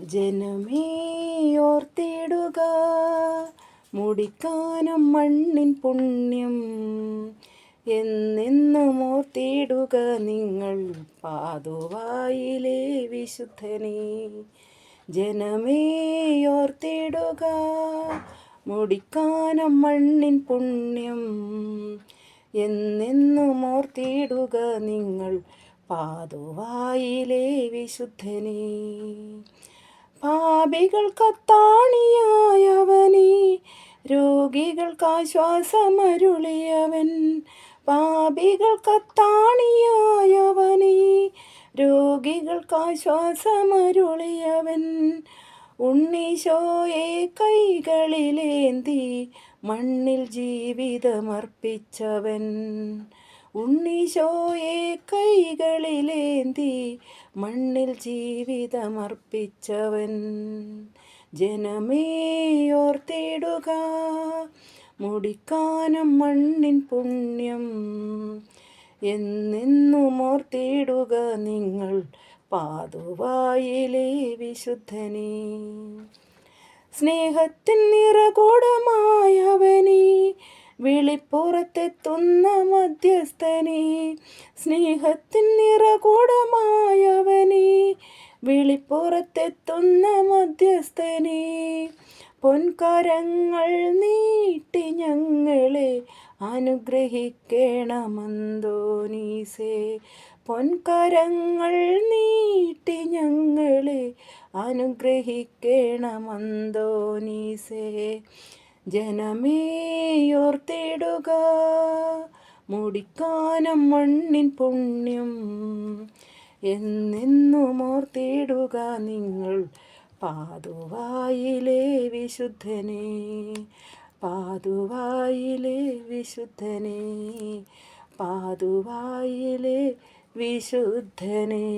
ജനമേ ഓർത്തിടുക, മുടിക്കാനം മണ്ണിൻ പുണ്യം. എന്നെന്നും ഓർത്തിടുക നിങ്ങൾ പാതുവായിലെ വിശുദ്ധനെ. ജനമേ ഓർത്തിടുക, മുടിക്കാനം മണ്ണിൻ പുണ്യം. എന്നെന്നും ഓർത്തിടുക നിങ്ങൾ പാതുവായിലെ വിശുദ്ധനെ. പാപികൾക്കത്താണിയായവനേ, രോഗികൾക്കാശ്വാസമരുളിയവൻ. പാപികൾക്കത്താണിയായവനേ, രോഗികൾക്കാശ്വാസമരുളിയവൻ. ഉണ്ണീശോയെ കൈകളിലേന്തി മണ്ണിൽ ജീവിതമർപ്പിച്ചവൻ. ഉണ്ണീശോയെ കൈകളിലേന്തി മണ്ണിൽ ജീവിതമർപ്പിച്ചവൻ. ജനമേ ഓർത്തിടുക, മുടിക്കാനം മണ്ണിൻ പുണ്യം. എന്നെന്നും ഓർത്തിടുക നിങ്ങൾ പാതുവായിലെ വിശുദ്ധനെ. സ്നേഹത്തിൻ നിറകുടമായവനേ, വിളിപ്പുറത്തെത്തുന്ന മധ്യസ്ഥനെ. സ്നേഹത്തിൻ നിറകുടമായവനേ, വിളിപ്പുറത്തെത്തുന്ന മധ്യസ്ഥനെ. പൊൻകരങ്ങൾ നീട്ടി ഞങ്ങളെ അനുഗ്രഹിക്കണമന്തോനീസേ. പൊൻകരങ്ങൾ നീട്ടി ഞങ്ങളെ അനുഗ്രഹിക്കണമന്തോനീസേ. ജനമേ ഓർത്തിടുക, മുടിക്കാനം മണ്ണിൻ പുണ്യം. എന്നെന്നും ഓർത്തിടുക നിങ്ങൾ പാതുവായിലെ വിശുദ്ധനെ. പാതുവായിലെ വിശുദ്ധനെ, പാതുവായിലെ വിശുദ്ധനെ.